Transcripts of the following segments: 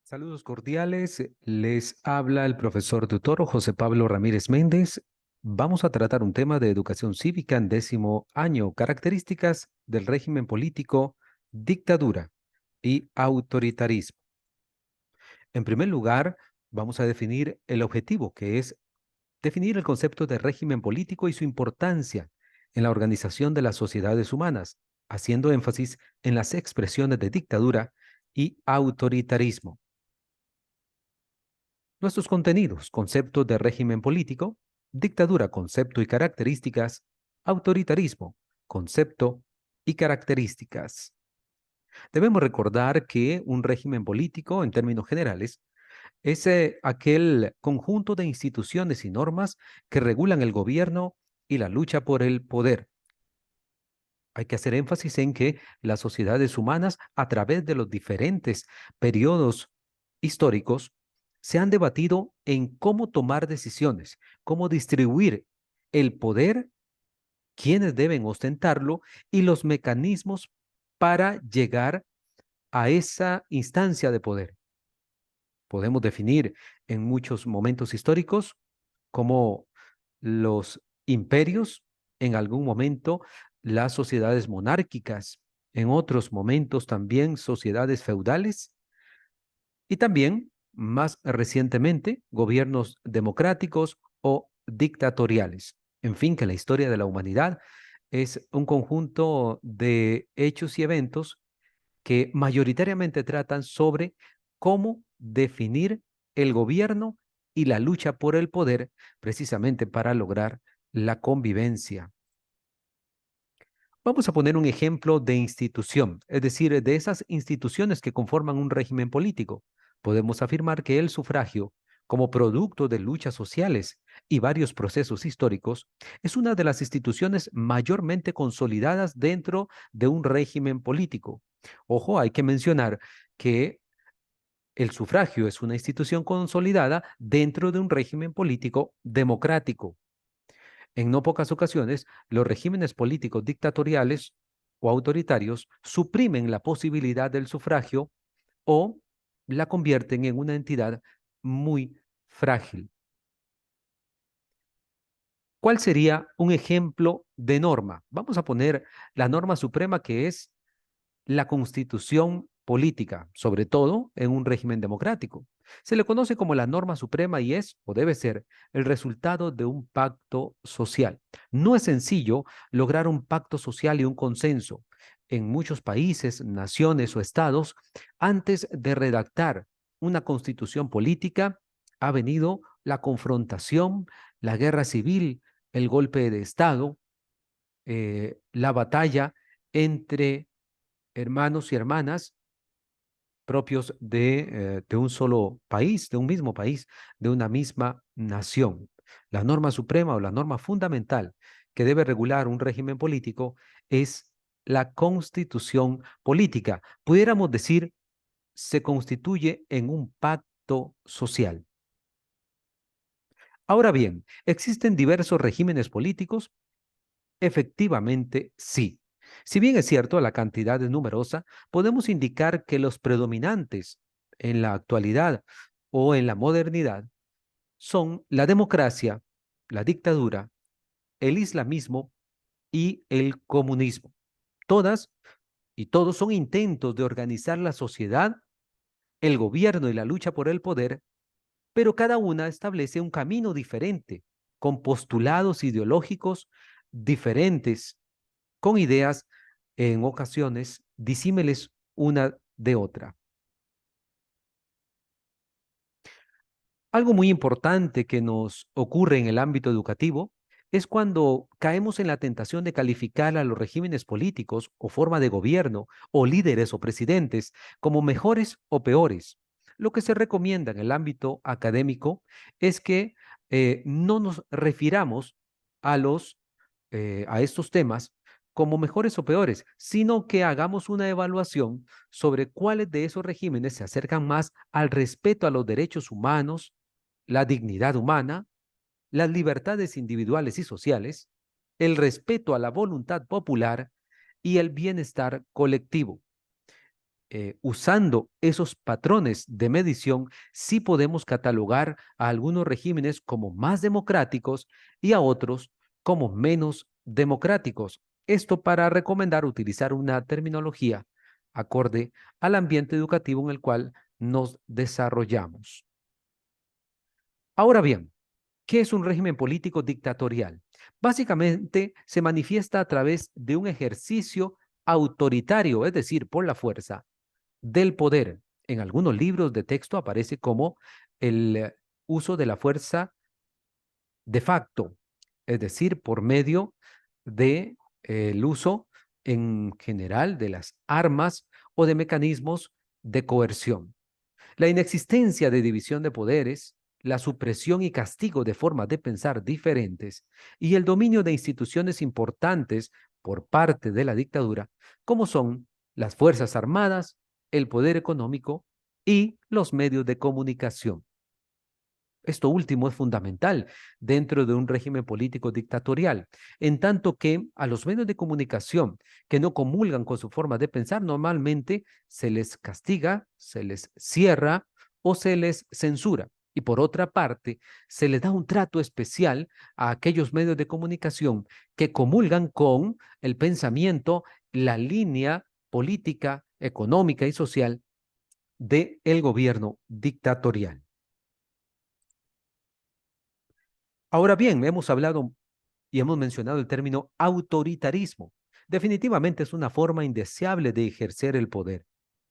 Saludos cordiales, les habla el profesor tutor José Pablo Ramírez Méndez. Vamos a tratar un tema de educación cívica en 10º año, características del régimen político, dictadura y autoritarismo. En primer lugar, vamos a definir el objetivo, que es definir el concepto de régimen político y su importancia en la organización de las sociedades humanas, haciendo énfasis en las expresiones de dictadura y autoritarismo. Nuestros contenidos, conceptos de régimen político, dictadura, concepto y características, autoritarismo, concepto y características. Debemos recordar que un régimen político, en términos generales, es aquel conjunto de instituciones y normas que regulan el gobierno y la lucha por el poder. Hay que hacer énfasis en que las sociedades humanas, a través de los diferentes periodos históricos, se han debatido en cómo tomar decisiones, cómo distribuir el poder, quiénes deben ostentarlo y los mecanismos para llegar a esa instancia de poder. Podemos definir en muchos momentos históricos como los imperios, en algún momento las sociedades monárquicas, en otros momentos también sociedades feudales y también, más recientemente, gobiernos democráticos o dictatoriales. En fin, que la historia de la humanidad es un conjunto de hechos y eventos que mayoritariamente tratan sobre cómo definir el gobierno y la lucha por el poder precisamente para lograr la convivencia. Vamos a poner un ejemplo de institución, es decir, de esas instituciones que conforman un régimen político. Podemos afirmar que el sufragio, como producto de luchas sociales y varios procesos históricos, es una de las instituciones mayormente consolidadas dentro de un régimen político. Ojo, hay que mencionar que el sufragio es una institución consolidada dentro de un régimen político democrático. En no pocas ocasiones, los regímenes políticos dictatoriales o autoritarios suprimen la posibilidad del sufragio o la convierten en una entidad muy frágil. ¿Cuál sería un ejemplo de norma? Vamos a poner la norma suprema, que es la constitución política, sobre todo en un régimen democrático. Se le conoce como la norma suprema y es, o debe ser, el resultado de un pacto social. No es sencillo lograr un pacto social y un consenso. En muchos países, naciones o estados, antes de redactar una constitución política, ha venido la confrontación, la guerra civil, el golpe de Estado, la batalla entre hermanos y hermanas propios de un solo país, de un mismo país, de una misma nación. La norma suprema o la norma fundamental que debe regular un régimen político es la constitución política. Pudiéramos decir, se constituye en un pacto social. Ahora bien, ¿existen diversos regímenes políticos? Efectivamente, sí. Si bien es cierto, la cantidad es numerosa, podemos indicar que los predominantes en la actualidad o en la modernidad son la democracia, la dictadura, el islamismo y el comunismo. Todas y todos son intentos de organizar la sociedad, el gobierno y la lucha por el poder, pero cada una establece un camino diferente, con postulados ideológicos diferentes, con ideas en ocasiones disímiles una de otra. Algo muy importante que nos ocurre en el ámbito educativo es cuando caemos en la tentación de calificar a los regímenes políticos o forma de gobierno o líderes o presidentes como mejores o peores. Lo que se recomienda en el ámbito académico es que no nos refiramos a a estos temas como mejores o peores, sino que hagamos una evaluación sobre cuáles de esos regímenes se acercan más al respeto a los derechos humanos, la dignidad humana, las libertades individuales y sociales, el respeto a la voluntad popular y el bienestar colectivo. usando esos patrones de medición, sí podemos catalogar a algunos regímenes como más democráticos y a otros como menos democráticos. Esto para recomendar utilizar una terminología acorde al ambiente educativo en el cual nos desarrollamos. Ahora bien, ¿qué es un régimen político dictatorial? Básicamente se manifiesta a través de un ejercicio autoritario, es decir, por la fuerza del poder. En algunos libros de texto aparece como el uso de la fuerza de facto, es decir, por medio de el uso en general de las armas o de mecanismos de coerción. La inexistencia de división de poderes, la supresión y castigo de formas de pensar diferentes y el dominio de instituciones importantes por parte de la dictadura, como son las Fuerzas Armadas, el poder económico y los medios de comunicación. Esto último es fundamental dentro de un régimen político dictatorial, en tanto que a los medios de comunicación que no comulgan con su forma de pensar, normalmente se les castiga, se les cierra o se les censura. Y por otra parte, se les da un trato especial a aquellos medios de comunicación que comulgan con el pensamiento, la línea política, económica y social del gobierno dictatorial. Ahora bien, hemos hablado y hemos mencionado el término autoritarismo. Definitivamente es una forma indeseable de ejercer el poder.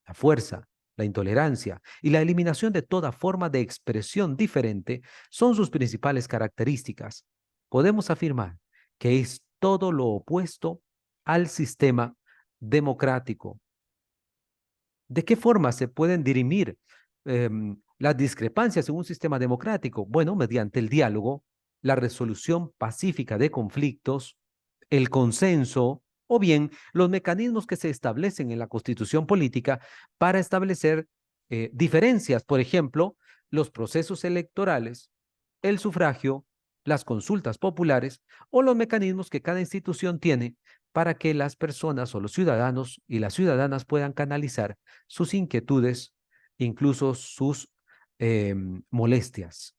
La fuerza, la intolerancia y la eliminación de toda forma de expresión diferente son sus principales características. Podemos afirmar que es todo lo opuesto al sistema democrático. ¿De qué forma se pueden dirimir las discrepancias en un sistema democrático? Bueno, mediante el diálogo, la resolución pacífica de conflictos, el consenso o bien los mecanismos que se establecen en la constitución política para establecer diferencias, por ejemplo, los procesos electorales, el sufragio, las consultas populares o los mecanismos que cada institución tiene para que las personas o los ciudadanos y las ciudadanas puedan canalizar sus inquietudes, incluso sus molestias.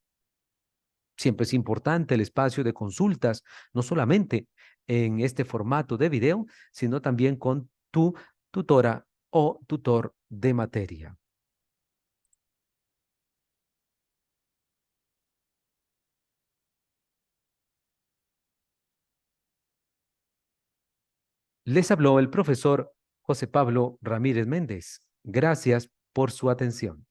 Siempre es importante el espacio de consultas, no solamente en este formato de video, sino también con tu tutora o tutor de materia. Les habló el profesor José Pablo Ramírez Méndez. Gracias por su atención.